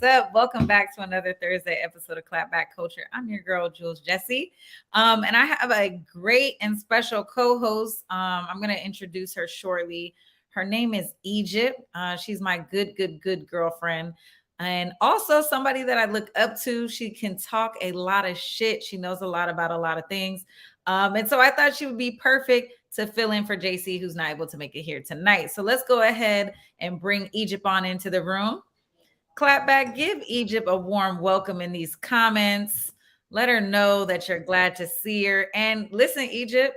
up? Welcome back to another Thursday episode of Clapback Culture. I'm your girl, Jules Jessie. And I have a great and special co-host. I'm going to introduce her shortly. Her name is Egypt. She's my good girlfriend. And also somebody that I look up to. She can talk a lot of shit. She knows a lot about a lot of things. And so I thought she would be perfect to fill in for JC, who's not able to make it here tonight. So let's go ahead and bring Egypt on into the room. Clap back, give Egypt a warm welcome in these comments. Let her know that you're glad to see her. And listen, Egypt,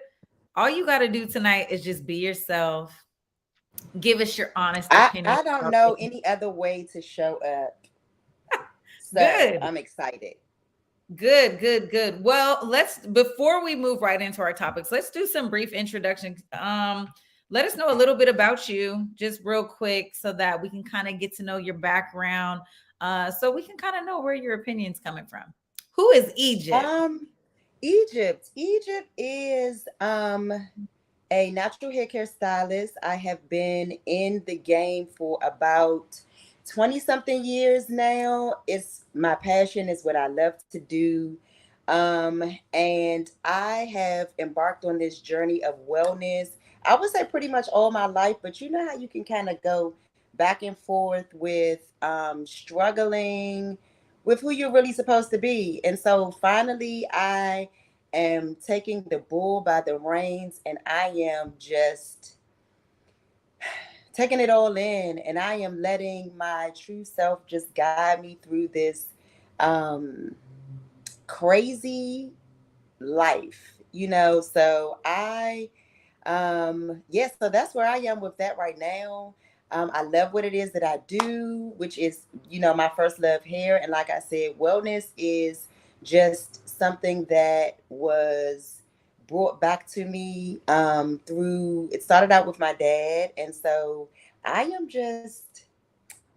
all you got to do tonight is just be yourself. Give us your honest opinion. I don't know any other way to show up. So Good. I'm excited. Good. Well, before we move right into our topics, let's do some brief introductions. Let us know a little bit about you, just real quick, so that we can kind of get to know your background, so we can kind of know where your opinion's coming from. Who is Egypt? Egypt is a natural hair care stylist. I have been in the game for about 20 something years now. It's my passion, is what I love to do. And I have embarked on this journey of wellness. I would say pretty much all my life, but you know how you can kind of go back and forth with struggling with who you're really supposed to be. And so finally, I am taking the bull by the reins, and I am just taking it all in, and I am letting my true self just guide me through this crazy life, so so that's where I am with that right now. I love what it is that I do, which is, my first love, hair. And like I said, wellness is just something that was brought back to me it started out with my dad. And so I am just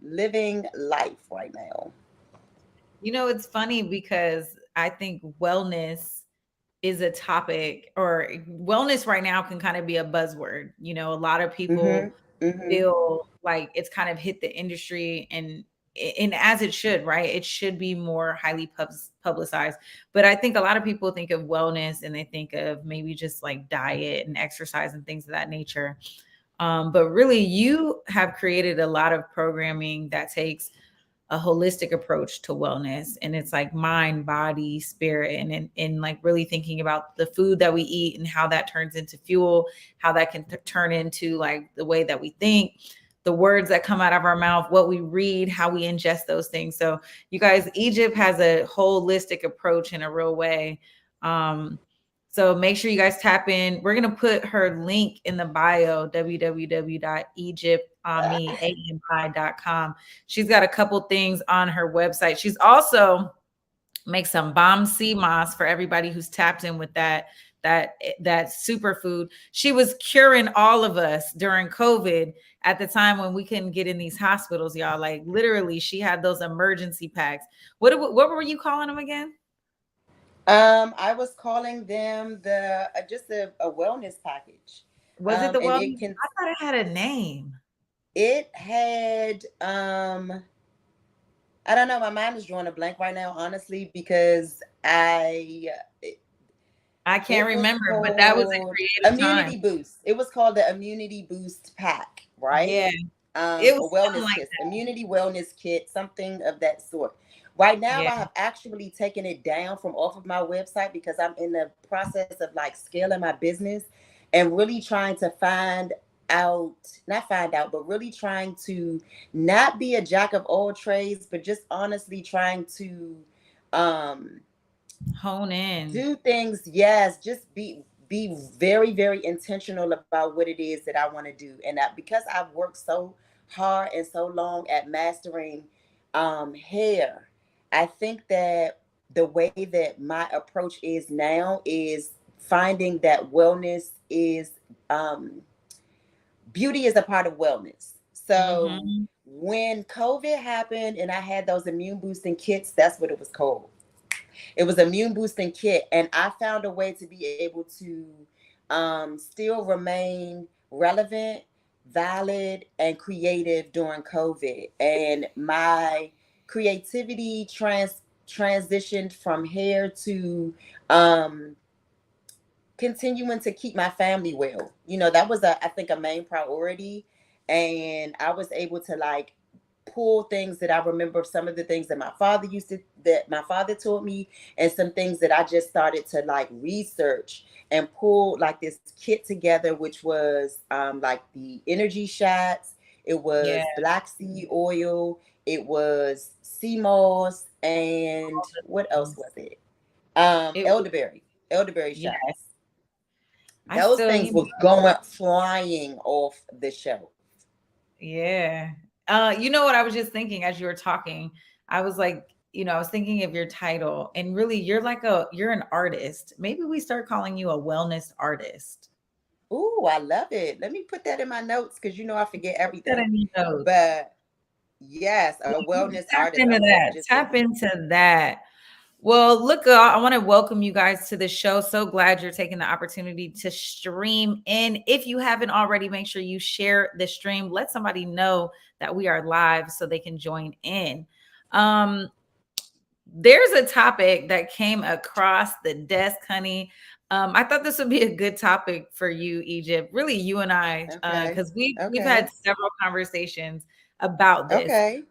living life right now. It's funny because I think wellness is a topic, or wellness right now can kind of be a buzzword. A lot of Mm-hmm. people Mm-hmm. feel like it's kind of hit the industry, and as it should, right? It should be more highly publicized. But I think a lot of people think of wellness and they think of maybe just like diet and exercise and things of that nature. But really, you have created a lot of programming that takes a holistic approach to wellness, and it's like mind, body, spirit, and like really thinking about the food that we eat and how that turns into fuel, how that can turn into like the way that we think, the words that come out of our mouth, what we read, how we ingest those things. So you guys, Egypt has a holistic approach in a real way. So make sure you guys tap in. We're going to put her link in the bio, www.egyptami.com. She's got a couple things on her website. She's also makes some bomb sea moss for everybody who's tapped in with that superfood. She was curing all of us during COVID at the time when we couldn't get in these hospitals, y'all. Like literally, she had those emergency packs. What were you calling them again? I was calling them the just a wellness package. Was it the And well? it can I thought it had a name. it had I don't know, my mind is drawing a blank right now, honestly, because I can't it was remember, but that was a called creative time. Immunity Boost. It was called the Immunity Boost Pack, right? Yeah, it was Or something wellness like kit, that. immunity wellness kit, something of that sort. Right now, Yeah. I have actually taken it down from off of my website because I'm in the process of like scaling my business and really trying to not find out, but really trying to not be a jack of all trades, but just honestly trying to um Hone in. do things, yes, just be very, very intentional about what it is that I want to do. And that because I've worked so hard and so long at mastering hair, I think that the way that my approach is now is finding that wellness is beauty is a part of wellness. So Hmm. when COVID happened and I had those immune boosting kits, that's what it was called. It was immune boosting kit, and I found a way to be able to still remain relevant, valid, and creative during COVID. And my creativity transitioned from hair to um continuing to keep my family well. That was I think a main priority. And I was able to like pull things that I remember, some of the things that my father taught me, and some things that I just started to like research and pull like this kit together, which was like the energy shots. It Yeah. was black seed oil. It was sea moss, and what else was it? It was, Elderberry yeah. shots. I Those still, things you know, was going flying off the shelf. yeah. You know what I was just thinking as you were talking? I was like, I was thinking of your title, and really you're an artist. Maybe we start calling you a wellness artist. Ooh, I love it. Let me put that in my notes because I forget Put that everything. in your notes. But yes, a wellness Tap artist. into I'm that. just Tap into that. Well, look, I want to welcome you guys to the show. So glad you're taking the opportunity to stream in. If you haven't already, make sure you share the stream. Let somebody know that we are live so they can join in. Um, there's a topic that came across the desk, honey. I thought this would be a good topic for you, Egypt. Really, you and I, okay. because we've had Okay. several conversations about this. Okay.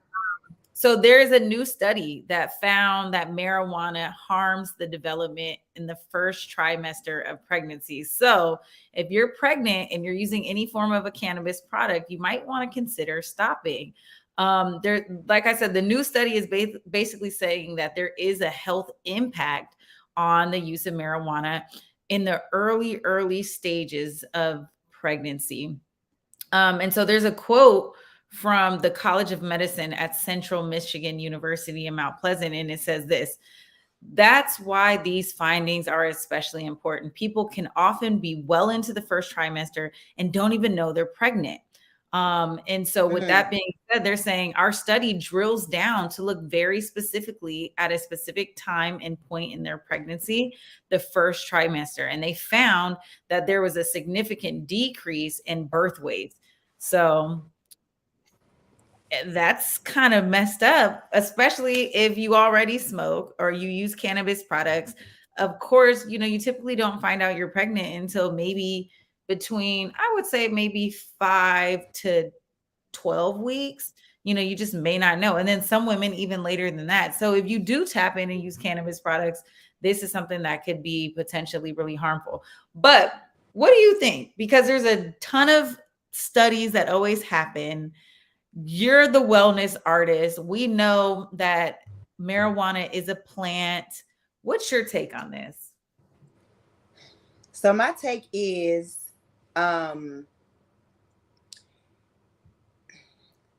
So there is a new study that found that marijuana harms the development in the first trimester of pregnancy. So if you're pregnant and you're using any form of a cannabis product, you might want to consider stopping. There, like I said, the new study is basically saying that there is a health impact on the use of marijuana in the early stages of pregnancy. And so there's a quote from the College of Medicine at Central Michigan University in Mount Pleasant, and it says this: that's why these findings are especially important. People can often be well into the first trimester and don't even know they're pregnant. And so, with Mm-hmm. that being said, they're saying our study drills down to look very specifically at a specific time and point in their pregnancy, the first trimester. And they found that there was a significant decrease in birth weights. So, that's kind of messed up, especially if you already smoke or you use cannabis products. Of course, you typically don't find out you're pregnant until maybe between, I would say, maybe 5 to 12 weeks. You just may not know. And then some women even later than that. So if you do tap in and use cannabis products, this is something that could be potentially really harmful. But what do you think? Because there's a ton of studies that always happen. You're the wellness artist. We know that marijuana is a plant. What's your take on this? So my take is, um,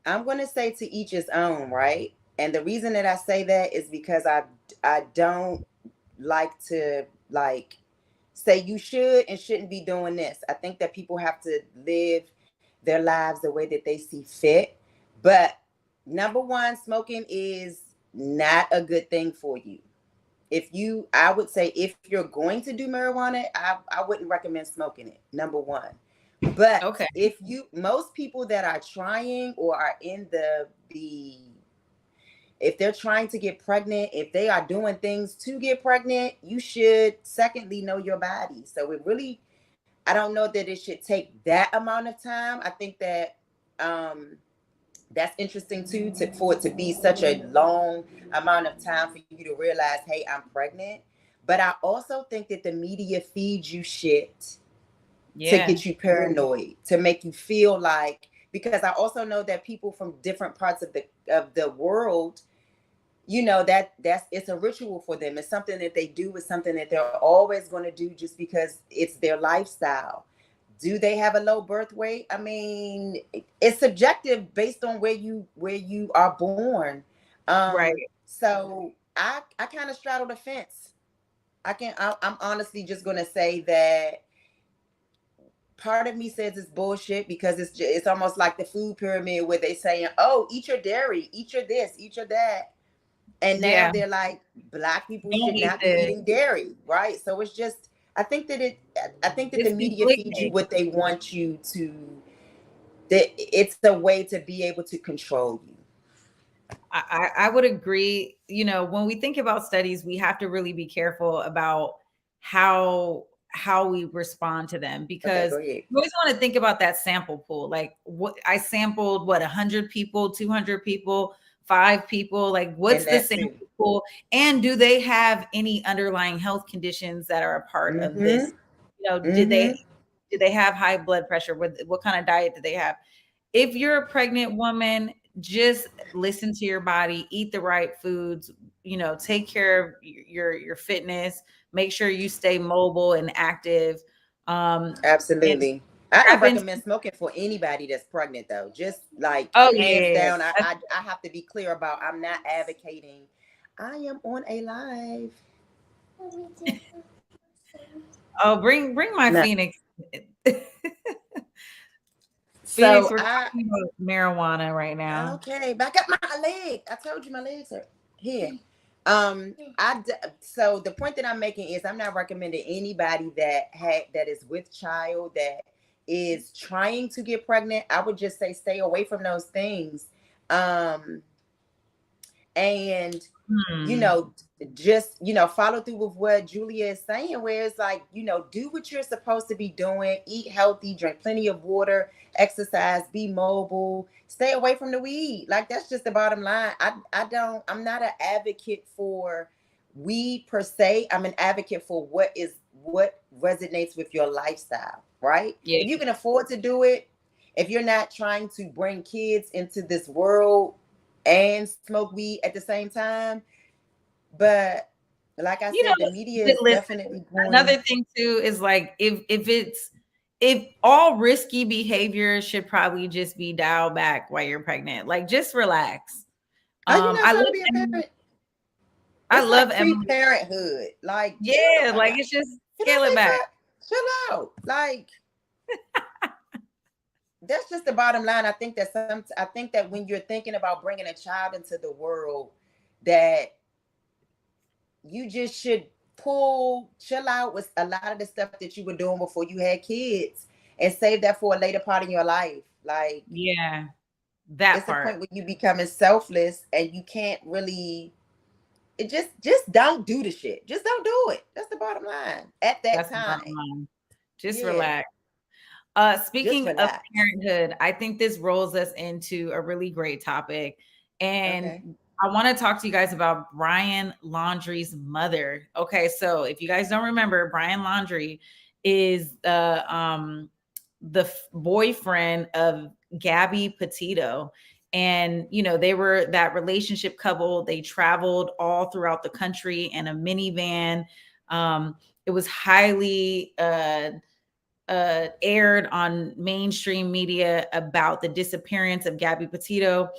I'm going to say to each his own, right? And the reason that I say that is because I don't like to like say you should and shouldn't be doing this. I think that people have to live their lives the way that they see fit. But number one, smoking is not a good thing for you. I would say if you're going to do marijuana, I wouldn't recommend smoking it. Number one. But Okay. most people that are trying or are in if they're trying to get pregnant, if they are doing things to get pregnant, you should secondly know your body. So I don't know that it should take that amount of time. I think that that's interesting too, for it to be such a long amount of time for you to realize, hey, I'm pregnant. But I also think that the media feeds you shit to Yeah. get you paranoid, to make you feel like, because I also know that people from different parts of the world, that's it's a ritual for them. It's something that they do. It's something that they're always going to do just because it's their lifestyle. Do they have a low birth weight? I mean, it's subjective based on where you are born. Right. So I kind of straddle the fence. I'm honestly just going to say that part of me says it's bullshit because it's almost like the food pyramid where they saying, oh, eat your dairy, eat your this, eat your that. And now Yeah. they're like, Black people Don't should eat not be this. eating dairy, right? So it's just, I think that the It's media feeds you conflicting. what they want that it's a way to be able to control you. I would agree. You know, when we think about studies, we have to really be careful about how we respond to them, Okay, because go ahead. you always want to think about that sample pool. Like, what I sampled, what, 100 people, 200 people, 5 people, like what's And the that too. sample pool, and do they have any underlying health conditions that are a part of Mm-hmm. this? You know, Mm-hmm. did they have high blood pressure? What kind of diet do they have? If you're a pregnant woman, just listen to your body, eat the right foods, you know, take care of your fitness, make sure you stay mobile and active. And Absolutely. I don't strap into, recommend smoking for anybody that's pregnant though. Just like oh hands yeah. down, I have to be clear about I'm not advocating. I am on a live. Oh, bring my No. Phoenix. Phoenix, So we're I talking about marijuana right now. okay, back up my leg. I told you my legs are here. So the point that I'm making is I'm not recommending anybody that is with child that is trying to get pregnant. I would just say stay away from those things. Um, and you Hmm. know, just follow through with what Julia is saying, where it's like, do what you're supposed to be doing, eat healthy, drink plenty of water, exercise, be mobile, stay away from the weed. Like that's just the bottom line. I'm not an advocate for weed per se. I'm an advocate for what resonates with your lifestyle, right? Yeah. If you can afford to do it, if you're not trying to bring kids into this world and smoke weed at the same time. But like I You said, the know, media is listen, definitely going. another thing too is like, if all risky behavior should probably just be dialed back while you're pregnant. Like, just relax. Are you not I trying love to be a Emily. parent? I It's love like Emily. pre-parenthood. Like, chill. Yeah, like it's just Can scale I it be back. chill out? Like, that's just the bottom line. I think that when you're thinking about bringing a child into the world, that you just should chill out with a lot of the stuff that you were doing before you had kids and save that for a later part in your life. Like, Yeah, that it's a part. point where you becoming selfless and you can't really it just don't do the shit. Just don't do it. That's the bottom line at that That's the bottom time. line. Just Yeah. relax. Just Speaking of relax. parenthood, I think this rolls us into a really great topic. Okay. And I want to talk to you guys about Brian Laundrie's mother. Okay, so if you guys don't remember, Brian Laundrie is the boyfriend of Gabby Petito. And you know, they were that relationship couple. They traveled all throughout the country in a minivan. It was highly aired on mainstream media about the disappearance of Gabby Petito.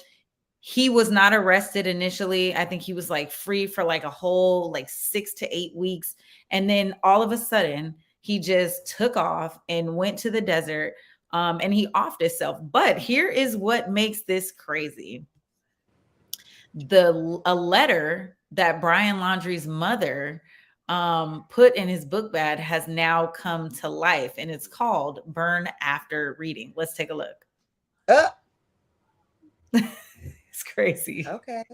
He was not arrested initially. I think he was like free for like a whole like 6 to 8 weeks. And then all of a sudden, he just took off and went to the desert, and he offed himself. But here is what makes this crazy. A letter that Brian Laundrie's mother put in his book bag has now come to life, and it's called Burn After Reading. Let's take a look. Uh, It's crazy. okay.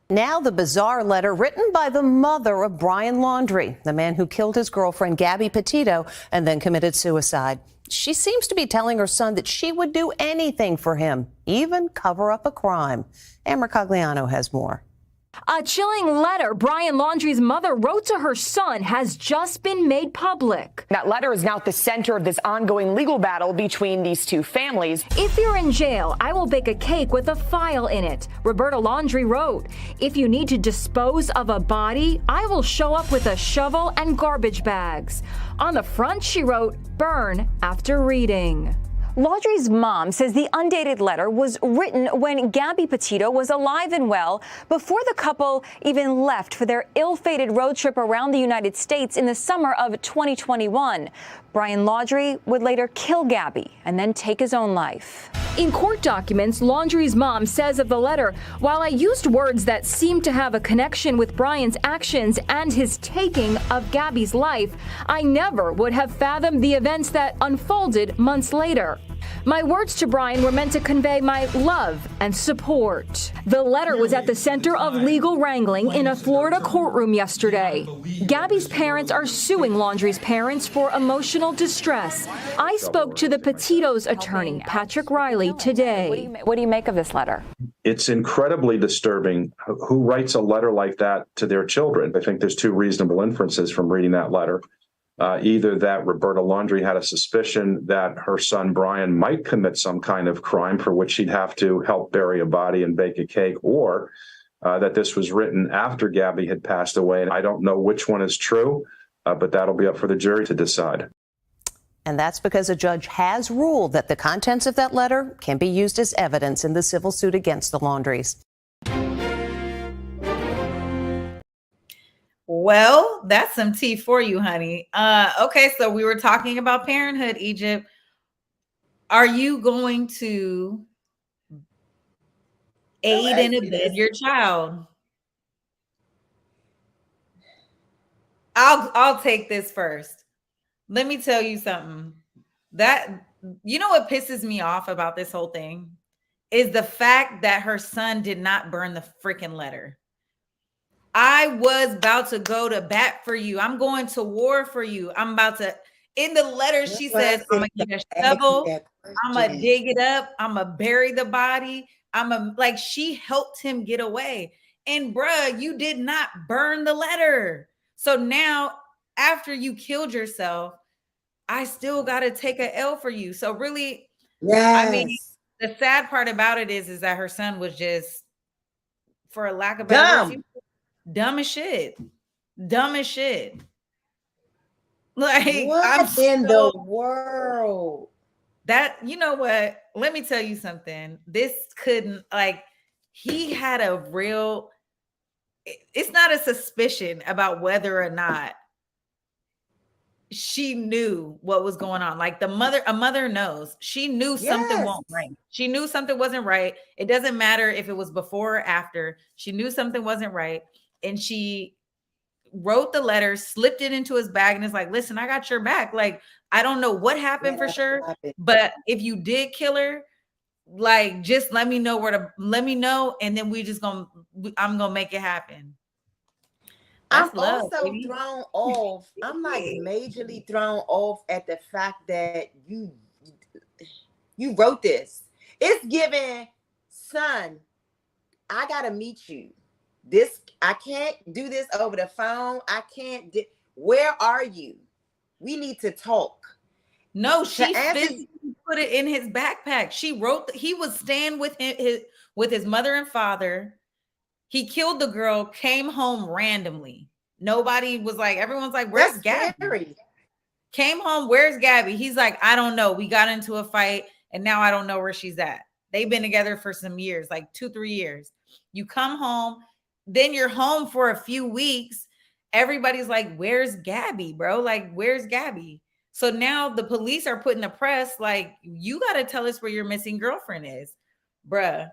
Now, the bizarre letter written by the mother of Brian Laundrie, the man who killed his girlfriend, Gabby Petito, and then committed suicide. She seems to be telling her son that she would do anything for him, even cover up a crime. Amber Cogliano has more. A chilling letter Brian Laundrie's mother wrote to her son has just been made public. That letter is now at the center of this ongoing legal battle between these two families. If you're in jail, I will bake a cake with a file in it, Roberta Laundrie wrote. If you need to dispose of a body, I will show up with a shovel and garbage bags. On the front, she wrote, burn after reading. Laundrie's mom says the undated letter was written when Gabby Petito was alive and well, before the couple even left for their ill-fated road trip around the United States in the summer of 2021. Brian Laundrie would later kill Gabby and then take his own life. In court documents, Laundrie's mom says of the letter, while I used words that seemed to have a connection with Brian's actions and his taking of Gabby's life, I never would have fathomed the events that unfolded months later. My words to Brian were meant to convey my love and support. The letter was at the center of legal wrangling in a Florida courtroom yesterday. Gabby's parents are suing Laundrie's parents for emotional distress. I spoke to the Petito's attorney, Patrick Riley, today. What do you make of this letter? It's incredibly disturbing. Who writes a letter like that to their children? I think there's two reasonable inferences from reading that letter. Either that Roberta Laundrie had a suspicion that her son Brian might commit some kind of crime for which she'd have to help bury a body and bake a cake, or that this was written after Gabby had passed away. And I don't know which one is true, but that'll be up for the jury to decide. And that's because a judge has ruled that the contents of that letter can be used as evidence in the civil suit against the Laundries. Well, that's some tea for you, honey. Okay, so we were talking about parenthood, Egypt. Are you going to aid and abet your child? I'll take this first. Let me tell you something. That, you know what pisses me off about this whole thing is the fact that her son did not burn the freaking letter. I was about to go to bat for you. I'm going to war for you. I'm about to, in the letter, she says, I'm going to get a shovel. I'm going to dig it up. I'm going to bury the body. Like, she helped him get away. And bruh, you did not burn the letter. So now, after you killed yourself, I still got to take a L for you. So really, Yes. I mean, the sad part about it is that her son was just, for a lack of better words, dumb as shit. Dumb as shit. Like, what in the world? That, you know what? Let me tell you something. This couldn't, like, he had a real, it's not a suspicion about whether or not she knew what was going on. Like a mother knows. She knew something wasn't right. She knew something wasn't right. It doesn't matter if it was before or after. She knew something wasn't right. And she wrote the letter, slipped it into his bag, and is like, listen, I got your back. Like, I don't know what happened for sure, but if you did kill her, like, just let me know let me know. And then I'm going to make it happen. That's I'm love, also baby. thrown off. I'm like majorly thrown off at the fact that you wrote this. It's given, son, I gotta meet you. I can't do this over the phone. I can't. Where are you? We need to talk. No, she physically put it in his backpack. She wrote. He was staying with his mother and father. He killed the girl, came home randomly. Nobody was like, everyone's like, where's Gabby? Scary. Came home, where's Gabby? He's like, I don't know. We got into a fight and now I don't know where she's at. They've been together for some years, like 2-3 years. You come home, then you're home for a few weeks. Everybody's like, where's Gabby, bro? Like, where's Gabby? So now the police are putting the press, like, you got to tell us where your missing girlfriend is. Bruh,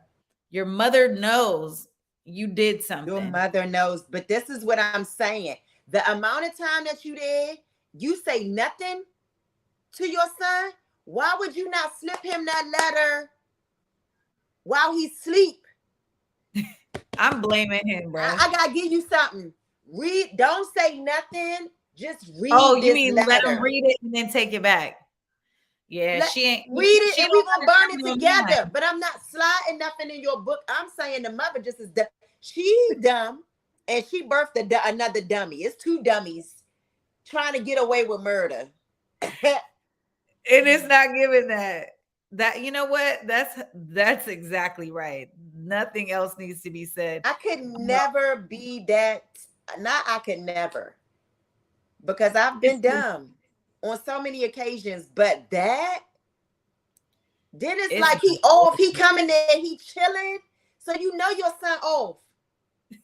your mother knows you did something. Your mother knows, but this is what I'm saying. The amount of time that you did, you say nothing to your son. Why would you not slip him that letter while he sleep? I'm blaming him, bro. I gotta give you something. Read. Don't say nothing. Just read. Oh, you mean letter. let him read it and then take it back? Yeah, she ain't read it, and we gonna burn it together. Mind. But I'm not sliding nothing in your book. I'm saying the mother just is dumb. She's dumb, and she birthed another dummy. It's two dummies trying to get away with murder. And it's not giving that. You know what? That's exactly right. Nothing else needs to be said. I could never be that. Not I could never, because I've been dumb on so many occasions. But that, then it's like he off. He coming there. He chilling. So you know your son off.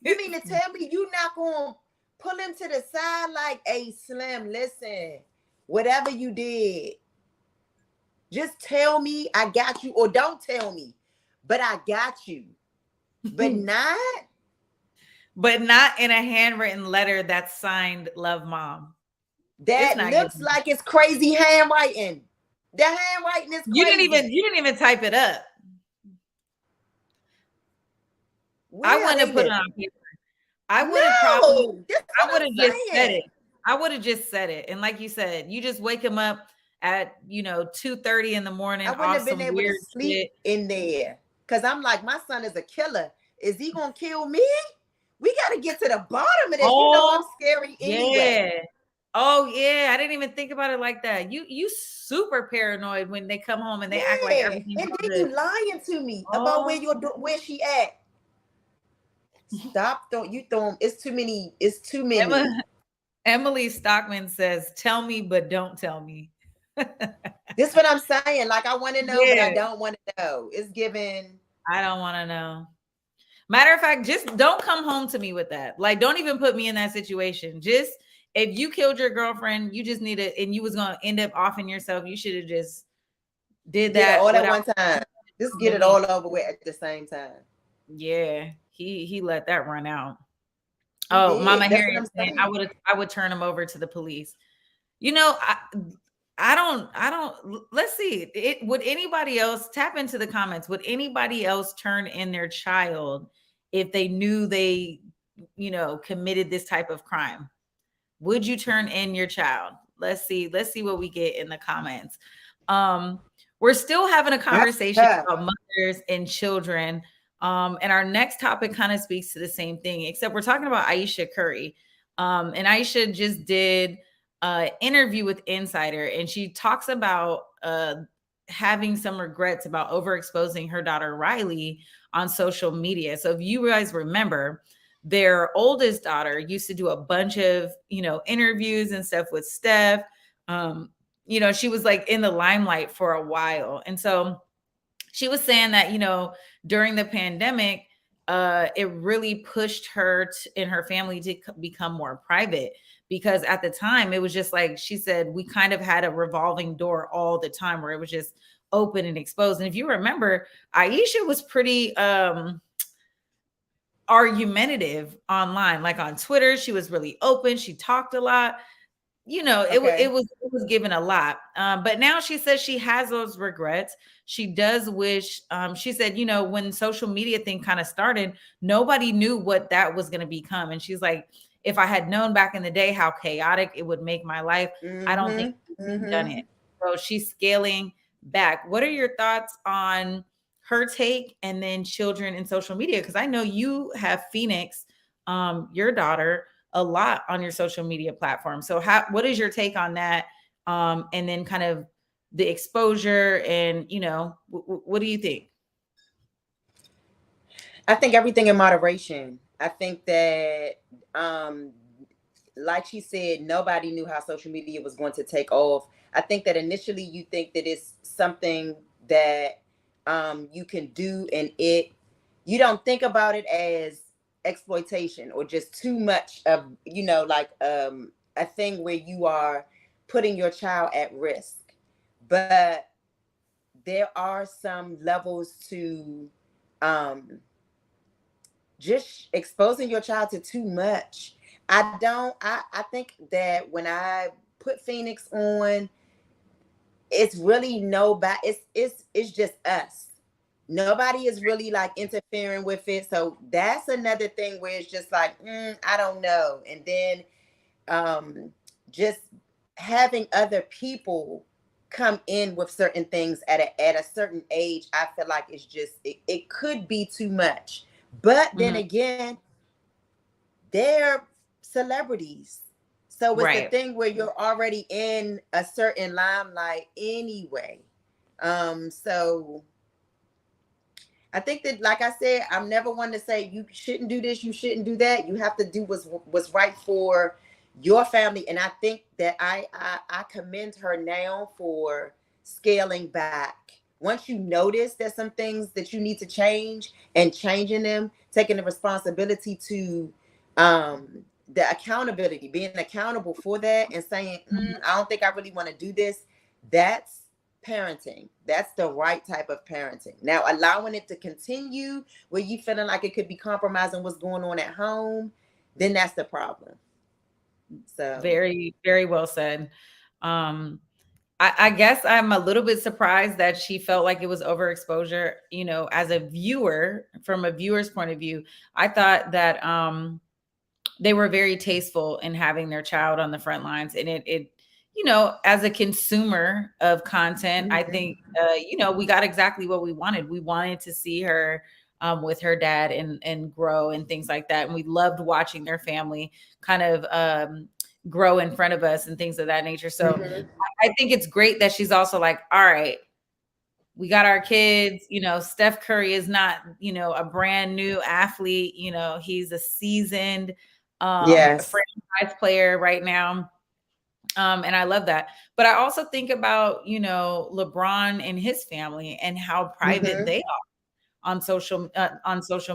You mean to tell me you not gonna pull him to the side like, hey, Slim, listen, whatever you did, just tell me I got you, or don't tell me, but I got you. But not in a handwritten letter that's signed Love Mom. That looks like it's crazy handwriting. The handwriting is You crazy. you didn't even type it up. Where I are wouldn't have they put it living? on paper. I would have probably, That's I what would I'm have just said it. saying. I would have just said it. And like you said, you just wake him up at, 2:30 in the morning I wouldn't off have been some able to weird sleep shit. in there because I'm like, my son is a killer. Is he gonna kill me? We got to get to the bottom of this. You know, I'm Oh, scary anyway. yeah. Oh, yeah. I didn't even think about it like that. You super paranoid when they come home and they act like Yeah, everything's and all then good. you lying to me about Oh, where she at. Stop! Don't you throw 'em. It's too many. It's too many. Emily Stockman says, "Tell me, but don't tell me." This is what I'm saying. Like, I want to know, but I Yeah, don't want to know. It's given. I don't want to know. Matter of fact, just don't come home to me with that. Like, don't even put me in that situation. Just if you killed your girlfriend, you just need to, and you was gonna end up offing yourself. You should have just did Get it that all at without one time. Just get it me. all over with at the same time. Yeah, he let that run out. He Oh, Mama did. That's what Harriet I'm saying saying. I would turn him over to the police. You know, I don't let's see. Would anybody else tap into the comments? Would anybody else turn in their child if they knew they, committed this type of crime? Would you turn in your child? Let's see. Let's see what we get in the comments. We're still having a conversation about mothers and children. And our next topic kind of speaks to the same thing, except we're talking about Aisha Curry. And Aisha just did an interview with Insider, and she talks about having some regrets about overexposing her daughter Riley on social media. So if you guys remember, their oldest daughter used to do a bunch of, interviews and stuff with Steph. She was like in the limelight for a while. And so she was saying that, during the pandemic, it really pushed her and her family to become more private, because at the time it was just like she said, we kind of had a revolving door all the time where it was just open and exposed. And if you remember, Aisha was pretty argumentative online, like on Twitter. She was really open. She talked a lot. It was given a lot. But now she says she has those regrets. She does wish, she said, when social media thing kind of started, nobody knew what that was going to become. And she's like, if I had known back in the day how chaotic it would make my life, I don't think I've done it. So she's scaling back. What are your thoughts on her take and then children and social media? Because I know you have Phoenix, your daughter, a lot on your social media platform. So what is your take on that? And then kind of the exposure and, what do you think? I think everything in moderation. I think that, like she said, nobody knew how social media was going to take off. I think that initially you think that it's something that you can do, and you don't think about it as exploitation or just too much of, like a thing where you are putting your child at risk. But there are some levels to just exposing your child to too much. I think that when I put Phoenix on, it's really it's just us. Nobody is really like interfering with it. So that's another thing where it's just like, I don't know. And then just having other people come in with certain things at a certain age, I feel like it's just, it could be too much. But then again, they're celebrities. So it's the thing where you're already in a certain limelight anyway. So I think that, like I said, I'm never one to say you shouldn't do this, you shouldn't do that. You have to do what's right for your family. And I think that I commend her now for scaling back. Once you notice there's some things that you need to change, and changing them, taking the responsibility to the accountability, being accountable for that, and saying, I don't think I really want to do this. That's parenting. That's the right type of parenting. Now, allowing it to continue where you feeling like it could be compromising what's going on at home, then that's the problem. So very, very well said. I guess I'm a little bit surprised that she felt like it was overexposure. You know, as a viewer, from a viewer's point of view, I thought that they were very tasteful in having their child on the front lines, and it you know, as a consumer of content, I think you know, we got exactly what we wanted. We wanted to see her with her dad and grow and things like that, and we loved watching their family kind of grow in front of us and things of that nature. So I think it's great that she's also like, all right, we got our kids. You know, Steph Curry is not, you know, a brand new athlete. You know, he's a seasoned Yes. franchise player right now. And I love that. But I also think about, you know, LeBron and his family and how private they are on social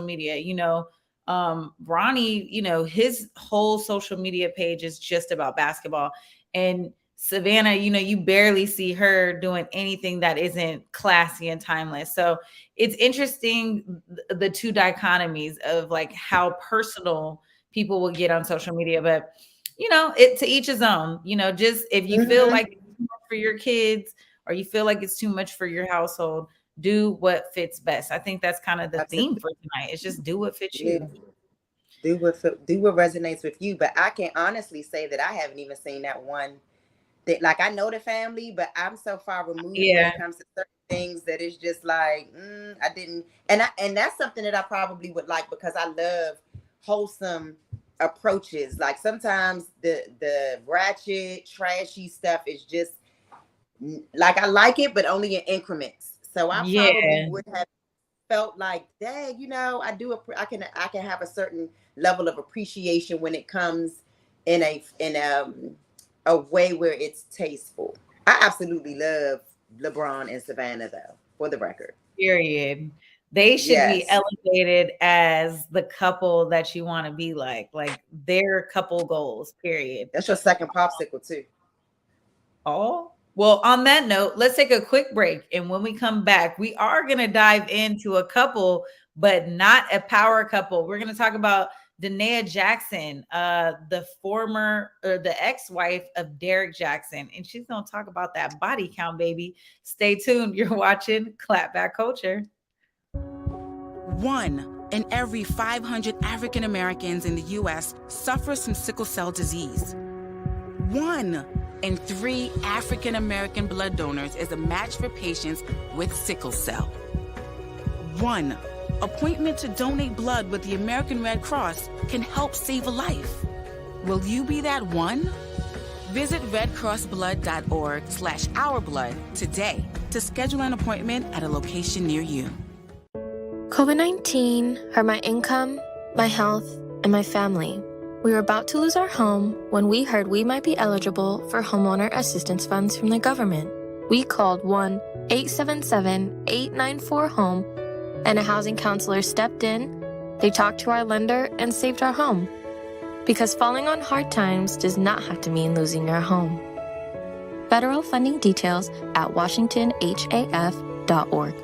media. You know, Bronny, you know, his whole social media page is just about basketball. And Savannah, you know, you barely see her doing anything that isn't classy and timeless. So it's interesting, the two dichotomies of like how personal people will get on social media. But you know, it to each his own. You know, just if you feel like it's too much for your kids or you feel like it's too much for your household, do what fits best. I think that's kind of the theme Absolutely. for tonight. It's just do what fits Yeah. you. Do what resonates with you. But I can honestly say that I haven't even seen that one. That, like, I know the family, but I'm so far removed when Yeah. it comes to certain things that it's just like I didn't. And that's something that I probably would like, because I love wholesome approaches. Like sometimes the ratchet, trashy stuff is just like, I like it, but only in increments. So I probably Yeah. would have felt like, dang, you know, I can have a certain level of appreciation when it comes in a way where it's tasteful. I absolutely love LeBron and Savannah, though, for the record. Period. They should be Yes. elevated as the couple that you want to be like their couple goals, period. That's your second popsicle, too. Oh, well, on that note, let's take a quick break. And when we come back, we are going to dive into a couple, but not a power couple. We're going to talk about Danae Jackson, the former or the ex-wife of Derek Jackson. And she's going to talk about that body count, baby. Stay tuned. You're watching Clapback Culture. 1 in every 500 African Americans in the U.S. suffers from sickle cell disease. 1 in 3 African American blood donors is a match for patients with sickle cell. 1 appointment to donate blood with the American Red Cross can help save a life. Will you be that one? Visit redcrossblood.org/ourblood today to schedule an appointment at a location near you. COVID-19 hurt my income, my health, and my family. We were about to lose our home when we heard we might be eligible for homeowner assistance funds from the government. We called 1-877-894-HOME, and a housing counselor stepped in. They talked to our lender and saved our home. Because falling on hard times does not have to mean losing your home. Federal funding details at washingtonhaf.org.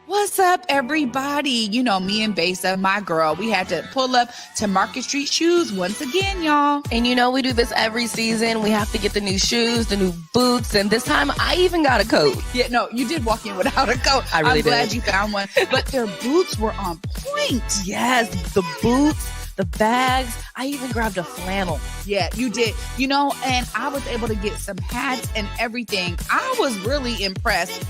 What's up, everybody? You know, me and Besa, my girl, we had to pull up to Market Street Shoes once again, y'all. And you know, we do this every season. We have to get the new shoes, the new boots, and this time I even got a coat. Yeah, no, you did walk in without a coat. I really I'm glad did. you found one. But their boots were on point. Yes, the boots, the bags. I even grabbed a flannel. Yeah, you did. You know, and I was able to get some hats and everything. I was really impressed.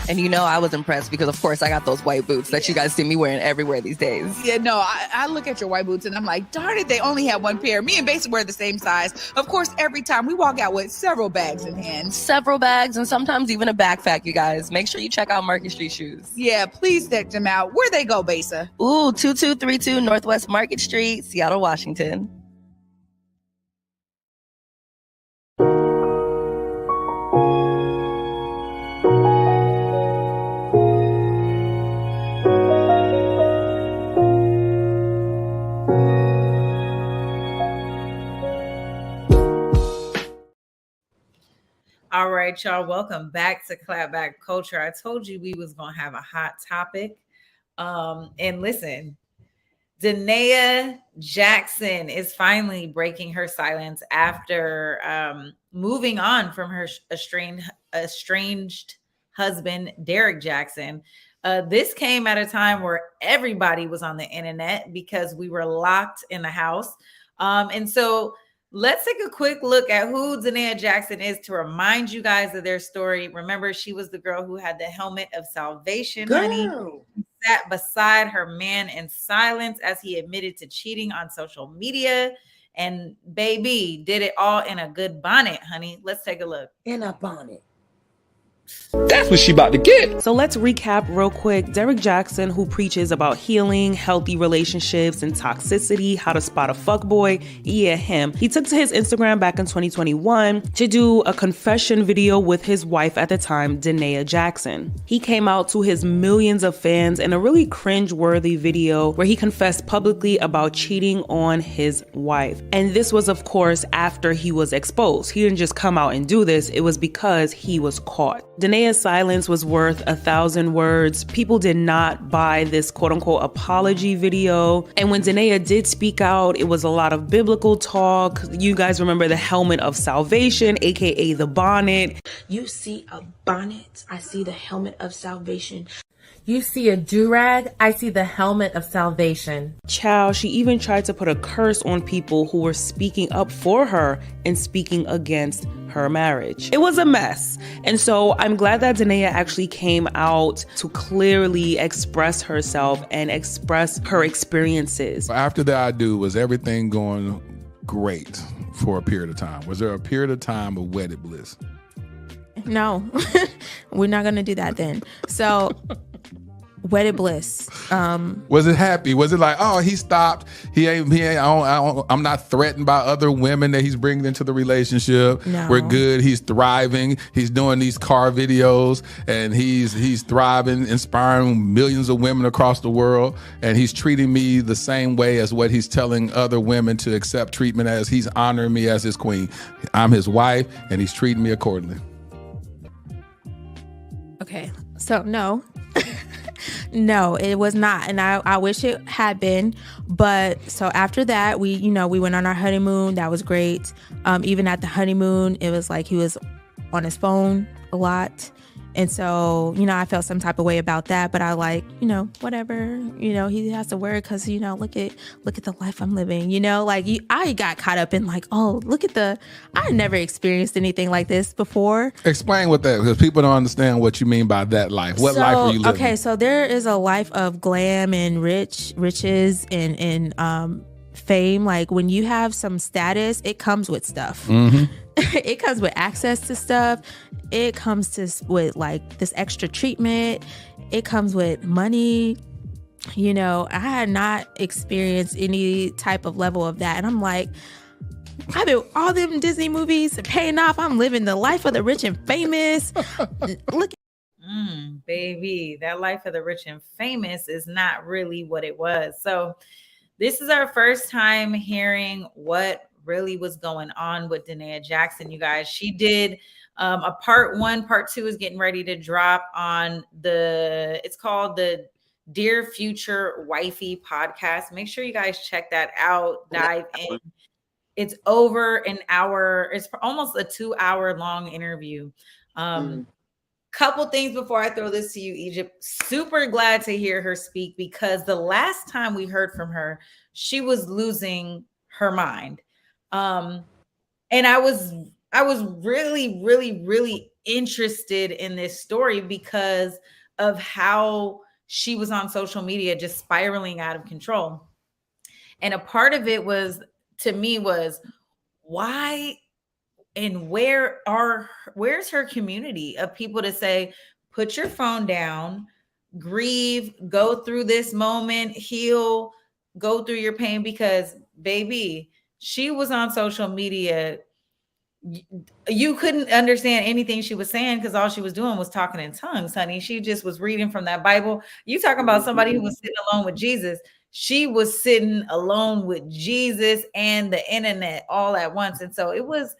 And you know, I was impressed because, of course, I got those white boots that you guys see me wearing everywhere these days. Yeah, no, I look at your white boots and I'm like, darn it, they only have one pair. Me and Besa wear the same size. Of course, every time we walk out with several bags in hand. Several bags and sometimes even a backpack, you guys. Make sure you check out Market Street Shoes. Yeah, please check them out. Where they go, Besa? Ooh, 2232 Northwest Market Street, Seattle, Washington. All right, y'all. Welcome back to Clapback Culture. I told you we was gonna have a hot topic. And listen, Danae Jackson is finally breaking her silence after moving on from her estranged husband, Derek Jackson. This came at a time where everybody was on the internet because we were locked in the house. And so let's take a quick look at who Danae Jackson is to remind you guys of their story. Remember, she was the girl who had the helmet of salvation, honey. Sat beside her man in silence as he admitted to cheating on social media. And baby, did it all in a good bonnet, honey. Let's take a look. In a bonnet. That's what she about to get. So let's recap real quick. Derek Jackson, who preaches about healing, healthy relationships, and toxicity, how to spot a fuckboy. Yeah, him. He took to his Instagram back in 2021 to do a confession video with his wife at the time, Danae Jackson. He came out to his millions of fans in a really cringe-worthy video where he confessed publicly about cheating on his wife. And this was, of course, after he was exposed. He didn't just come out and do this. It was because he was caught. Danae's silence was worth 1,000 words. People did not buy this quote-unquote apology video. And when Danae did speak out, it was a lot of biblical talk. You guys remember the helmet of salvation, aka the bonnet. You see a bonnet, I see the helmet of salvation. You see a do-rag, I see the helmet of salvation. Child, she even tried to put a curse on people who were speaking up for her and speaking against her marriage. It was a mess. And so I'm glad that Danae actually came out to clearly express herself and express her experiences. After the I do, was everything going great for a period of time? Was there a period of time of wedded bliss? No, we're not going to do that then. So wedded bliss. Was it happy? Was it like, oh, he stopped. I'm not threatened by other women that he's bringing into the relationship. No. We're good. He's thriving. He's doing these car videos and he's thriving, inspiring millions of women across the world. And he's treating me the same way as what he's telling other women to accept treatment as. He's honoring me as his queen. I'm his wife and he's treating me accordingly. Okay, so no. No, it was not. And I wish it had been. But so after that, we went on our honeymoon. That was great. Even at the honeymoon, it was like he was on his phone a lot. And so, I felt some type of way about that, but I whatever, he has to wear it because, look at the life I'm living, I got caught up in I never experienced anything like this before. Explain what that, because people don't understand what you mean by that life. What life are you living? Okay, so there is a life of glam and riches and fame. Like when you have some status, it comes with stuff. Mm-hmm. It comes with access to stuff. It comes with like this extra treatment. It comes with money. I had not experienced any type of level of that. And I'm like, I've been all them Disney movies paying off. I'm living the life of the rich and famous. Look. Baby, that life of the rich and famous is not really what it was. So this is our first time hearing what really was going on with Danae Jackson, you guys. She did a part 1, part 2 is getting ready to drop on it's called the Dear Future Wifey podcast. Make sure you guys check that out, dive in. It's over an hour. It's almost a 2-hour long interview. Couple things before I throw this to you, Egypt. Super glad to hear her speak because the last time we heard from her, she was losing her mind. And I was really, really, really interested in this story because of how she was on social media, just spiraling out of control. And a part of it was why and where's her community of people to say, put your phone down, grieve, go through this moment, heal, go through your pain, because baby, she was on social media. You couldn't understand anything she was saying because all she was doing was talking in tongues, honey. She just was reading from that Bible. You talking about somebody who was sitting alone with Jesus. She was sitting alone with Jesus and the internet all at once. And so it was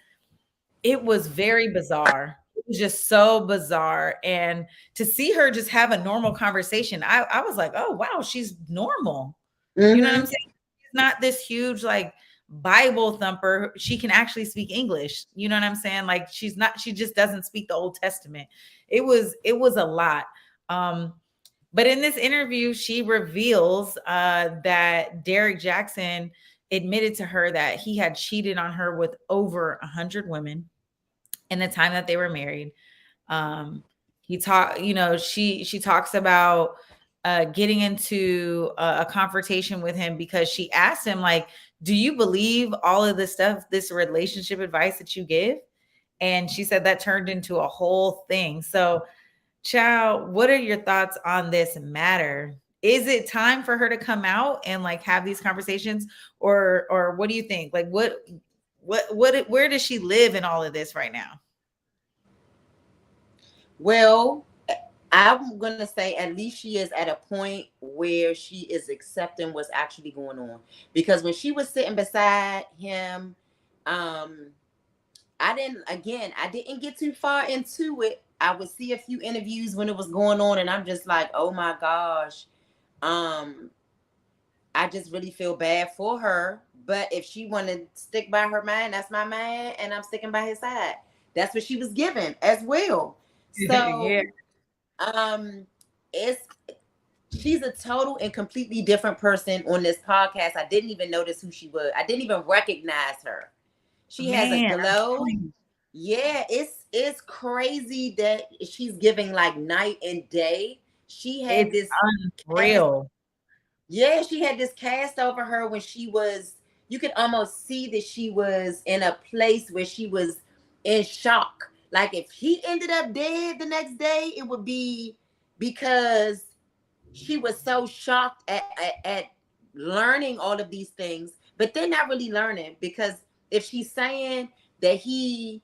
very bizarre. It was just so bizarre. And to see her just have a normal conversation, I was like, oh, wow, she's normal. You know what I'm Mhm. saying? She's not this huge like Bible thumper. She can actually speak English. You know what I'm saying? Like she just doesn't speak the Old Testament. It was a lot. Um, but in this interview, she reveals that Derek Jackson admitted to her that he had cheated on her with over 100 women in the time that they were married. Um, she talks about getting into a confrontation with him because she asked him, like, do you believe all of this stuff, this relationship advice that you give? And she said that turned into a whole thing. So, Chow, what are your thoughts on this matter? Is it time for her to come out and like have these conversations, or what do you think? Like, where does she live in all of this right now? Well, I'm gonna say at least she is at a point where she is accepting what's actually going on. Because when she was sitting beside him, I didn't get too far into it. I would see a few interviews when it was going on, and I'm just like, oh my gosh. I just really feel bad for her. But if she wanted to stick by her man, that's my man, and I'm sticking by his side. That's what she was given as well. So Yeah. it's she's a total and completely different person on this podcast. I didn't even notice who she was. I didn't even recognize her. She has a Man, I'm glow. telling you. Yeah, it's crazy that she's giving like night and day. She had It's this cast, unreal. yeah, she had this cast over her when she was, you could almost see that she was in a place where she was in shock. Like if he ended up dead the next day, it would be because she was so shocked at learning all of these things, but they're not really learning, because if she's saying that he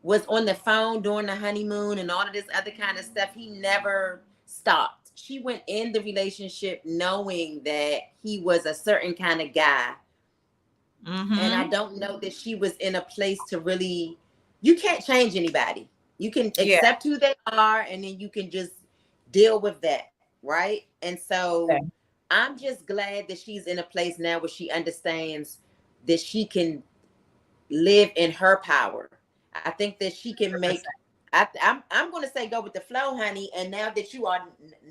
was on the phone during the honeymoon and all of this other kind of stuff, he never stopped. She went in the relationship knowing that he was a certain kind of guy. And I don't know that she was in a place to really, you can't change anybody. You can accept who they are, and then you can just deal with that, right? And so I'm just glad that she's in a place now where she understands that she can live in her power. I think that she can make, I'm going to say go with the flow, honey. And now that you are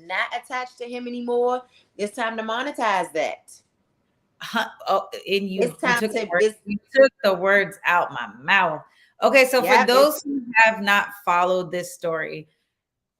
not attached to him anymore, it's time to monetize that. And you It's time took to, you took the words out my mouth. Okay, so for those who have not followed this story,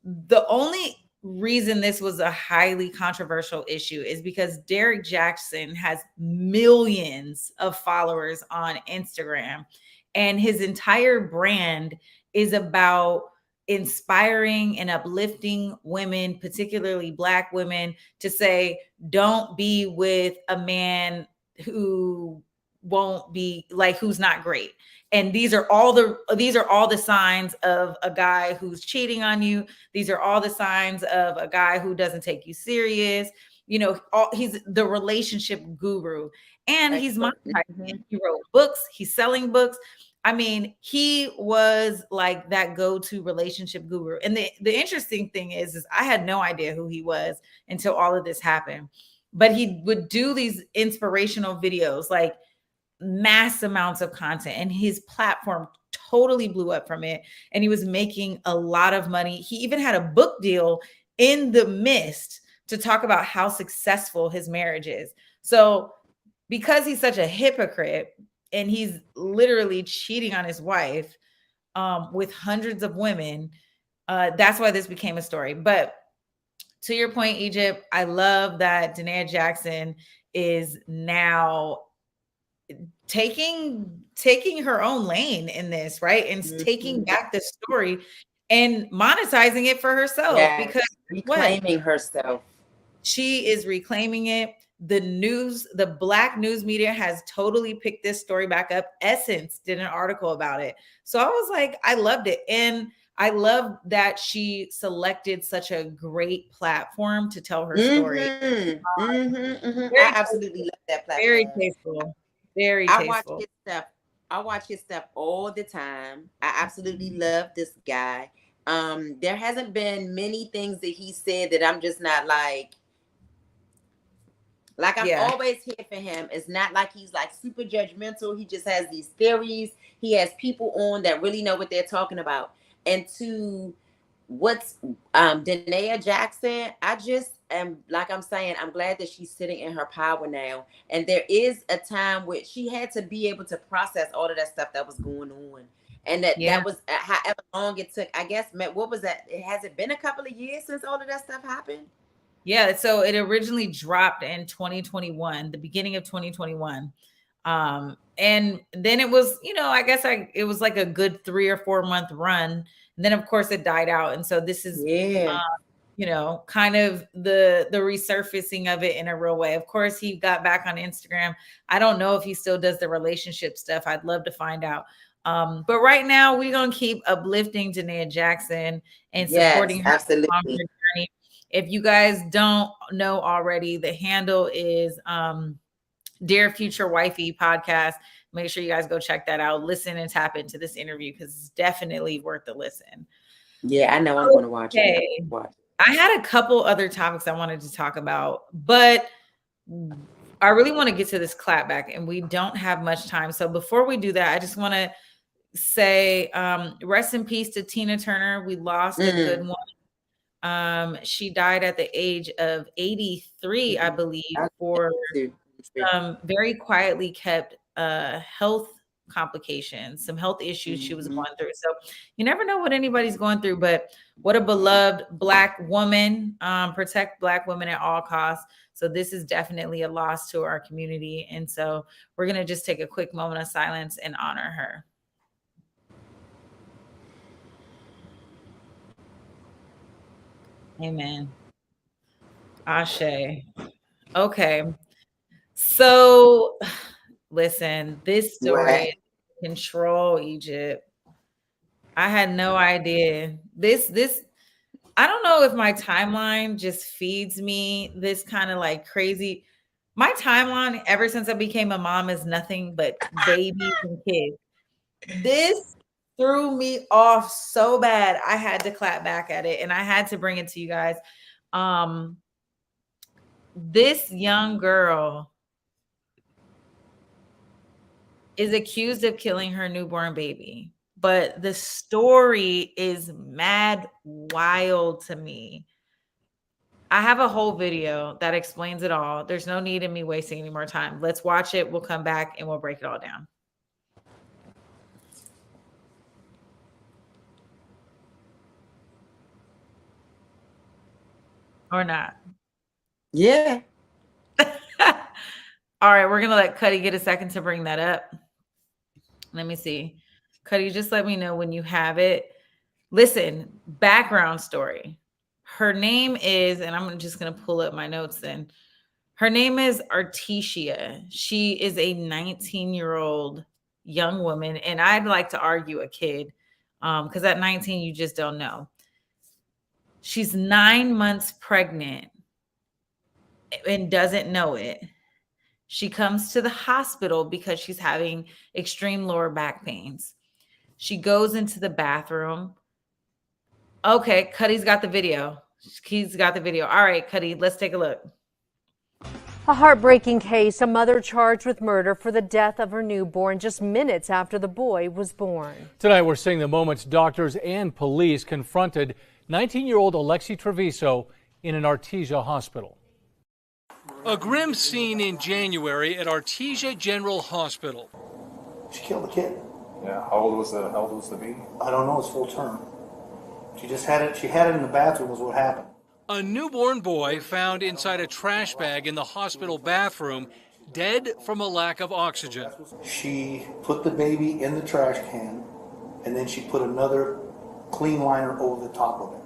the only reason this was a highly controversial issue is because Derek Jackson has millions of followers on Instagram, and his entire brand is about inspiring and uplifting women, particularly Black women, to say, don't be with a man who won't be like, who's not great. And these are all the signs of a guy who's cheating on you. These are all the signs of a guy who doesn't take you serious. You know, he's the relationship guru, and he's monetizing. He wrote books. He's selling books. I mean, he was like that go-to relationship guru. And the interesting thing is I had no idea who he was until all of this happened. But he would do these inspirational videos, like mass amounts of content, and his platform totally blew up from it. And he was making a lot of money. He even had a book deal in the midst to talk about how successful his marriage is. So because he's such a hypocrite, and he's literally cheating on his wife with hundreds of women, that's why this became a story. But to your point, Egypt, I love that Danae Jackson is now taking her own lane in this, right? And taking back the story and monetizing it for herself, because reclaiming herself. She is reclaiming it. The Black news media has totally picked this story back up. Essence did an article about it. So I was like, I loved it. And I love that she selected such a great platform to tell her story. I absolutely love that platform. Very tasteful. Very tasteful. I watch his stuff all the time. I absolutely love this guy. There hasn't been many things that he said that I'm just not like, Like, I'm Yeah. always here for him. It's not like he's like super judgmental. He just has these theories. He has people on that really know what they're talking about. And to what's Danae Jackson, I just am, like I'm saying, I'm glad that she's sitting in her power now. And there is a time where she had to be able to process all of that stuff that was going on. And that was however long it took. I guess, what was that? Has it been a couple of years since all of that stuff happened? Yeah, so it originally dropped in 2021, the beginning of 2021. And then it was, I guess it was like a good 3 or 4 month run. And then of course it died out. And so this is, kind of the resurfacing of it in a real way. Of course, he got back on Instagram. I don't know if he still does the relationship stuff. I'd love to find out. But right now we're going to keep uplifting Danae Jackson and supporting her journey. If you guys don't know already, the handle is Dear Future Wifey Podcast. Make sure you guys go check that out. Listen and tap into this interview because it's definitely worth the listen. Yeah, I know. I'm going to watch it. I had a couple other topics I wanted to talk about, but I really want to get to this clapback and we don't have much time. So before we do that, I just want to say rest in peace to Tina Turner. We lost a good one. She died at the age of 83, I believe, for very quietly kept health complications, some health issues she was going through. So you never know what anybody's going through, but what a beloved Black woman. Protect Black women at all costs. So this is definitely a loss to our community. And so we're going to just take a quick moment of silence and honor her. Amen. Ashe. Okay. So listen, this story, Control Egypt. I had no idea. This, I don't know if my timeline just feeds me this kind of like crazy. My timeline ever since I became a mom is nothing but babies and kids. This threw me off so bad. I had to clap back at it and I had to bring it to you guys. This young girl is accused of killing her newborn baby, but the story is mad wild to me. I have a whole video that explains it all. There's no need in me wasting any more time. Let's watch it. We'll come back and we'll break it all down. Or not? Yeah. All right, we're going to let Cuddy get a second to bring that up. Let me see. Cuddy, just let me know when you have it. Listen, background story. Her name is, and I'm just going to pull up my notes then. Her name is Artesia. She is a 19-year-old young woman, and I'd like to argue a kid, because at 19, you just don't know. She's 9 months pregnant and doesn't know it. She comes to the hospital because she's having extreme lower back pains. She goes into the bathroom. Okay, Cuddy's got the video. He's got the video. All right, Cuddy, let's take a look. A heartbreaking case, a mother charged with murder for the death of her newborn just minutes after the boy was born. Tonight, we're seeing the moments doctors and police confronted 19-year-old Alexi Treviso in an Artesia hospital. A grim scene in January at Artesia General Hospital. She killed the kid. Yeah. How old was the baby? I don't know. It's full term. She just had it. She had it in the bathroom. Was what happened. A newborn boy found inside a trash bag in the hospital bathroom, dead from a lack of oxygen. She put the baby in the trash can, and then she put another clean liner over the top of it.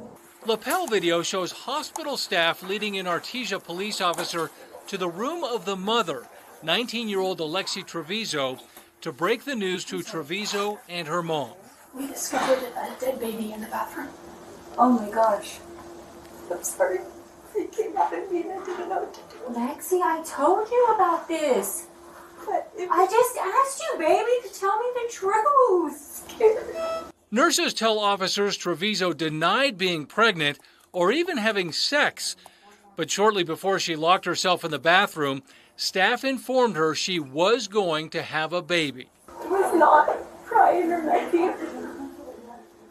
Lapel video shows hospital staff leading an Artesia police officer to the room of the mother, 19-year-old Alexi Treviso, to break the news to Treviso and her mom. We discovered a dead baby in the bathroom. Oh my gosh. I'm sorry. It came out of me and I didn't know what to do. Lexi, I told you about this. I just asked you, baby, to tell me the truth. Scared. Nurses tell officers Treviso denied being pregnant or even having sex. But shortly before she locked herself in the bathroom, staff informed her she was going to have a baby. It was not crying or nothing.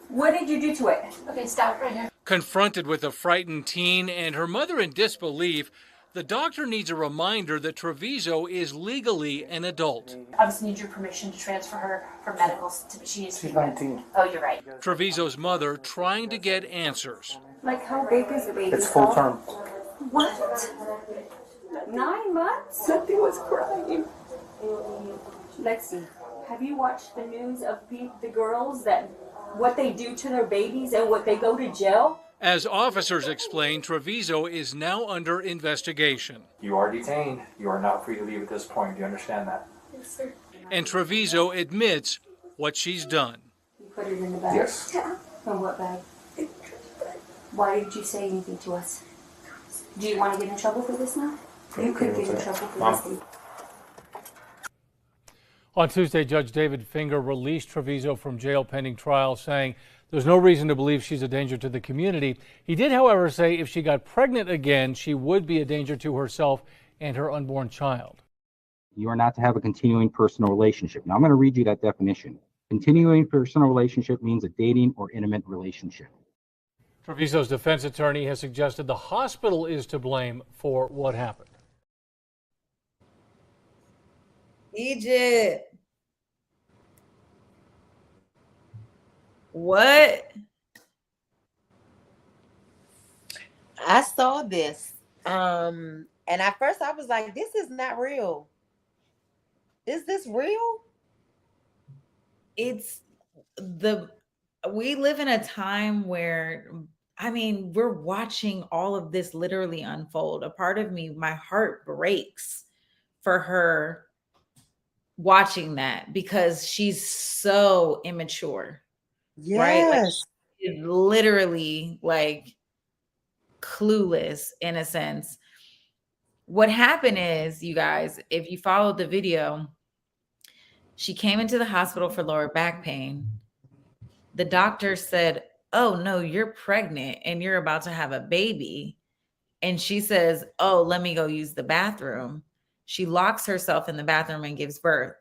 What did you do to it? Okay, stop right here. Confronted with a frightened teen and her mother in disbelief, the doctor needs a reminder that Treviso is legally an adult. I just need your permission to transfer her for medicals. She needs to be 19. Oh, you're right. Treviso's mother trying to get answers. Like, how big is the baby? It's full term. What? 9 months? Nothing was crying. Lexi, have you watched the news of the girls that what they do to their babies and what they go to jail? As officers explain, Treviso is now under investigation. You are detained. You are not free to leave at this point. Do you understand that? Yes, sir. And Treviso admits what she's done. You put it in the bag? Yes. From what bag? Why didn't you say anything to us? Do you want to get in trouble for this now? You could get in trouble for this. On Tuesday, Judge David Finger released Treviso from jail pending trial, saying there's no reason to believe she's a danger to the community. He did, however, say if she got pregnant again, she would be a danger to herself and her unborn child. You are not to have a continuing personal relationship. Now, I'm going to read you that definition. Continuing personal relationship means a dating or intimate relationship. Treviso's defense attorney has suggested the hospital is to blame for what happened. Egypt. What? I saw this. And at first I was like, this is not real. Is this real? We live in a time where, I mean, we're watching all of this literally unfold. A part of me, my heart breaks for her watching that because she's so immature. Yes. Right? Like, she's literally like clueless in a sense. What happened is, you guys, if you followed the video, she came into the hospital for lower back pain. The doctor said, "Oh no, you're pregnant and you're about to have a baby." And she says, "Oh, let me go use the bathroom." She locks herself in the bathroom and gives birth.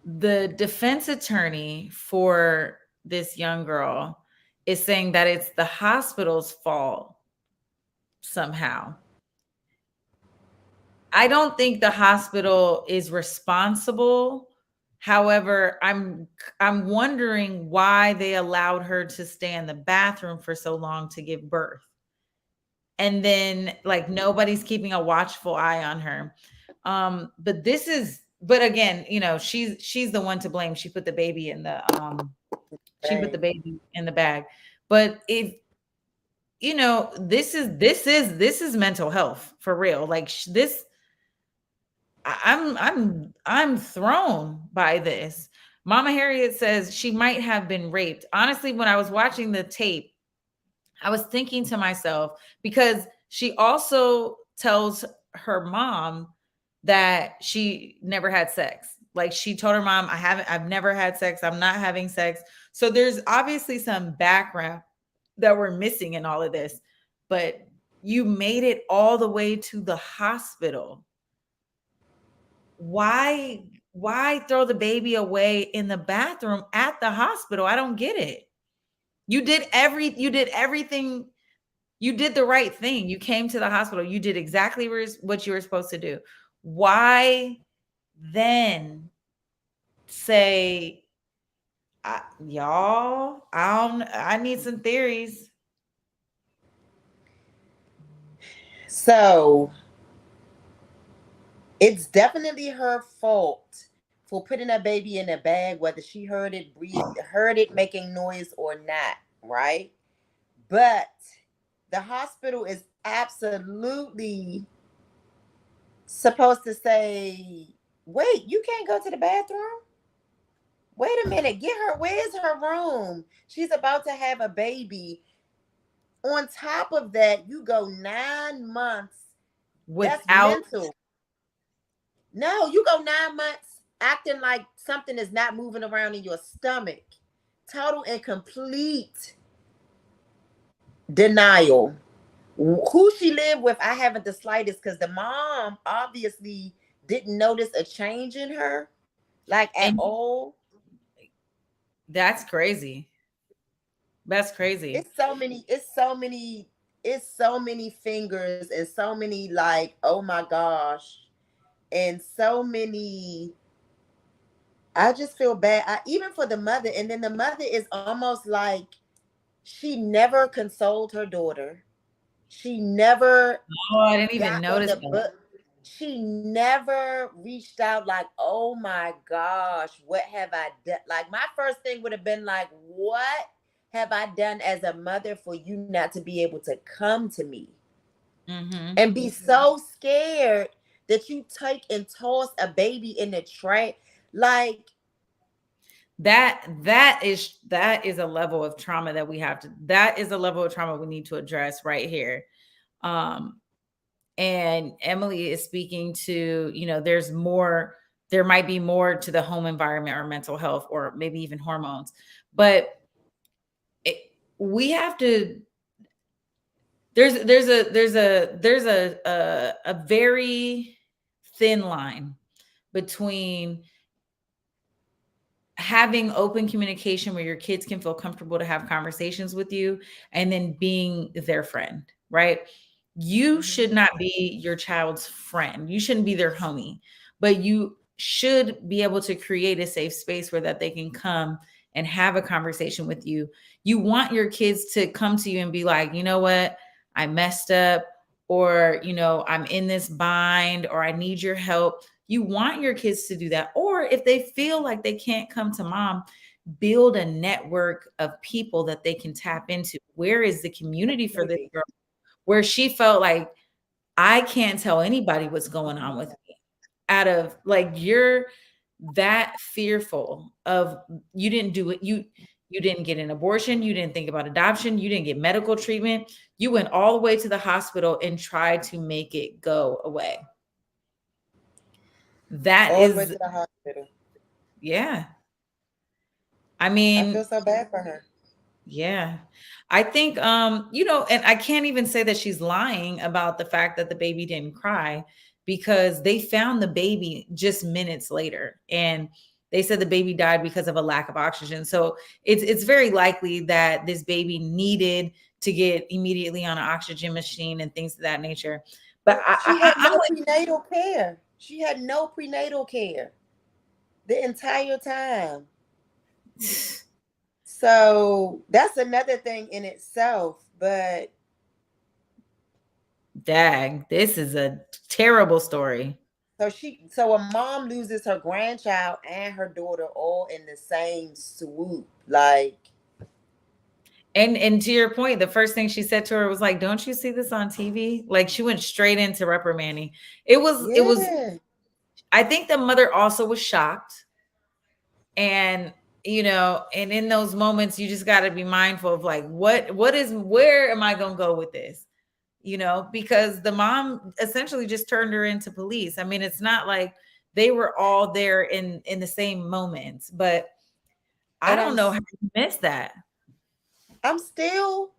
The defense attorney for this young girl is saying that it's the hospital's fault somehow. I don't think the hospital is responsible. However, I'm wondering why they allowed her to stay in the bathroom for so long to give birth. And then like nobody's keeping a watchful eye on her. But again, you know, she's the one to blame. She put the baby in the bag. But if you know, this is mental health for real. Like this, I'm thrown by this. Mama Harriet says she might have been raped. Honestly, when I was watching the tape, I was thinking to myself, because she also tells her mom that she never had sex. Like she told her mom, I've never had sex. I'm not having sex. So there's obviously some background that we're missing in all of this, but you made it all the way to the hospital. Why throw the baby away in the bathroom at the hospital? I don't get it. You did everything. You did the right thing. You came to the hospital. You did exactly what you were supposed to do. Why then say, y'all, I need some theories. So it's definitely her fault for putting that baby in a bag, whether she heard it making noise or not, right? But the hospital is absolutely supposed to say, wait, you can't go to the bathroom? Wait a minute, get her, where's her room? She's about to have a baby. On top of that, you go 9 months without. That's mental. No, you go 9 months acting like something is not moving around in your stomach. Total and complete denial. Who she lived with, I haven't the slightest, because the mom obviously didn't notice a change in her, like at all. That's crazy. That's crazy. It's so many fingers and so many, like, oh my gosh, and so many. I just feel bad, even for the mother. And then the mother is almost like she never consoled her daughter. She never Oh, I didn't even got on notice the that. book. She never reached out like, oh my gosh, what have I done? Like, my first thing would have been like, what have I done as a mother for you not to be able to come to me? And be so scared that you take and toss a baby in the trash. Like, that is a level of trauma that we have to, that is a level of trauma we need to address right here. And Emily is speaking to, there might be more to the home environment or mental health or maybe even hormones, but we have to, there's a very thin line between having open communication where your kids can feel comfortable to have conversations with you and then being their friend, right? You should not be your child's friend. You shouldn't be their homie, but you should be able to create a safe space where that they can come and have a conversation with you. You want your kids to come to you and be like, you know what? I messed up, or, I'm in this bind, or I need your help. You want your kids to do that. Or if they feel like they can't come to mom, build a network of people that they can tap into. Where is the community for this girl? Where she felt like, I can't tell anybody what's going on with me. Out of like, you're that fearful of, you didn't do it. You didn't get an abortion. You didn't think about adoption. You didn't get medical treatment. You went all the way to the hospital and tried to make it go away. That all is the way to the hospital. Yeah. I mean, I feel so bad for her. Yeah. I think, and I can't even say that she's lying about the fact that the baby didn't cry, because they found the baby just minutes later. And they said the baby died because of a lack of oxygen. So it's very likely that this baby needed to get immediately on an oxygen machine and things of that nature. But she had no prenatal care. She had no prenatal care the entire time. So that's another thing in itself. But dang, this is a terrible story. So a mom loses her grandchild and her daughter all in the same swoop. Like, and to your point, the first thing she said to her was like, "Don't you see this on TV?" Like, she went straight into reprimanding. It was I think the mother also was shocked. And and in those moments, you just got to be mindful of like, where am I going to go with this? Because the mom essentially just turned her into police. I mean, it's not like they were all there in the same moments, but I don't know how you miss that. I'm still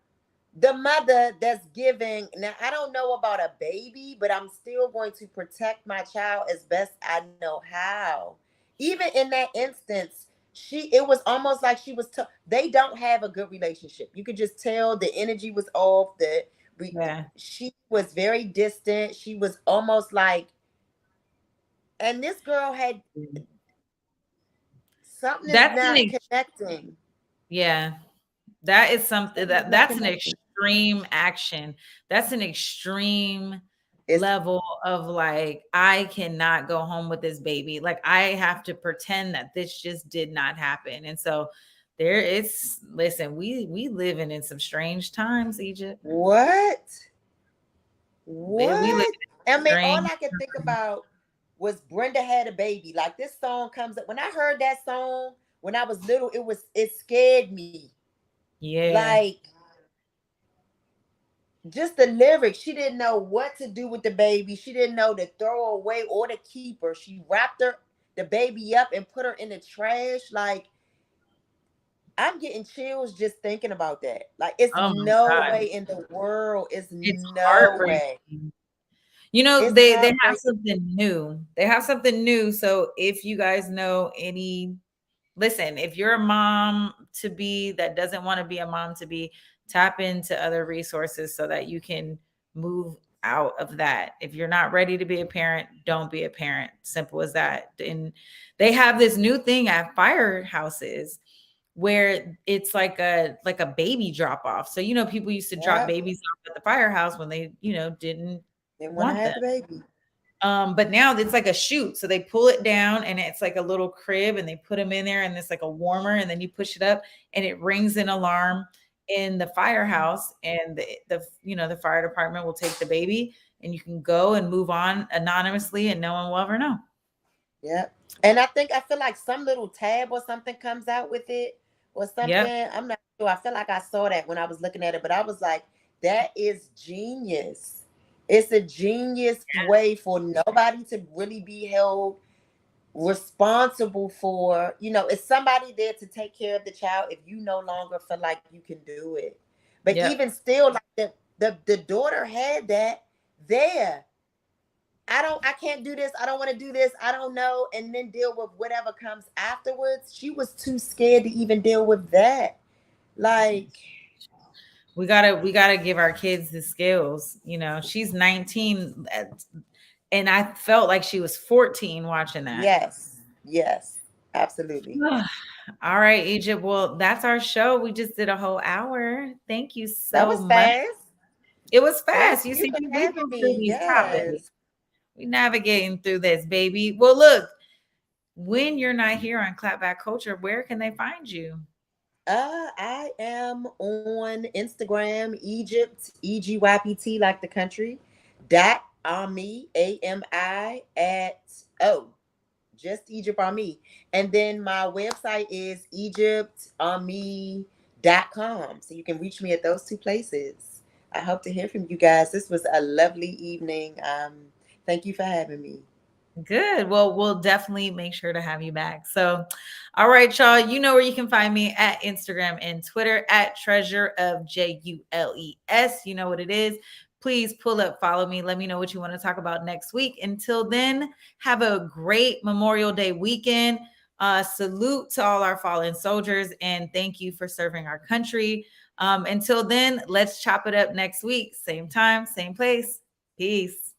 the mother that's giving. Now, I don't know about a baby, but I'm still going to protect my child as best I know how. Even in that instance, it was almost like she was, they don't have a good relationship. You could just tell the energy was off. She was very distant. She was almost like, and this girl had something that's not connecting. Yeah. That is something that's an extreme action. That's an extreme level of like, I cannot go home with this baby. Like, I have to pretend that this just did not happen. And so listen, we living in some strange times, Egypt. What? I mean, all I could think about was Brenda Had a Baby. Like, this song comes up. When I heard that song when I was little, it scared me. Yeah. Like, just the lyrics. She didn't know what to do with the baby. She didn't know to throw away or to keep her. She wrapped the baby up and put her in the trash. Like, I'm getting chills just thinking about that. Like, it's Oh my no God. way in the world. It's It's no way. heartbreaking. You know, It's they have heartbreaking. something new. They have something new. So if you guys know any, listen, if you're a mom to be that doesn't want to be a mom to be, tap into other resources so that you can move out of that. If you're not ready to be a parent, don't be a parent. Simple as that. And they have this new thing at firehouses where it's like a baby drop off. So you know, people used to drop Yep. babies off at the firehouse when they, you know, didn't They want to want have them. the baby. But now it's like a chute. So they pull it down and it's like a little crib and they put them in there and it's like a warmer and then you push it up and it rings an alarm in the firehouse and the you know, the fire department will take the baby and you can go and move on anonymously and no one will ever know. Yep. And I feel like some little tab or something comes out with it or something. Yep. I'm not sure. I feel like I saw that when I was looking at it, but I was like, that is genius. It's a genius way for nobody to really be held responsible for, you know, it's somebody there to take care of the child if you no longer feel like you can do it. But Yep. even still, like the daughter had that there. I can't do this. I don't want to do this. I don't know. And then deal with whatever comes afterwards. She was too scared to even deal with that. Like, we gotta give our kids the skills. You know, she's 19 and I felt like she was 14 watching that. Yes, absolutely. All right, Egypt. Well, that's our show. We just did a whole hour. Thank you That so was much. fast. It was fast. Thank You you see, for we having go me. through these Yes. topics. We navigating through this, baby. Well, look, when you're not here on Clapback Culture, where can they find you? I am on Instagram, Egypt, EGYPT, like the country, .ami, AMI, just Egypt Army. And then my website is egyptarmy.com. So you can reach me at those two places. I hope to hear from you guys. This was a lovely evening. Thank you for having me. Good. Well, we'll definitely make sure to have you back. So, all right, y'all, you know where you can find me at Instagram and Twitter at Treasure of JULES. You know what it is. Please pull up, follow me. Let me know what you want to talk about next week. Until then, have a great Memorial Day weekend. Salute to all our fallen soldiers and thank you for serving our country. Until then, let's chop it up next week. Same time, same place. Peace.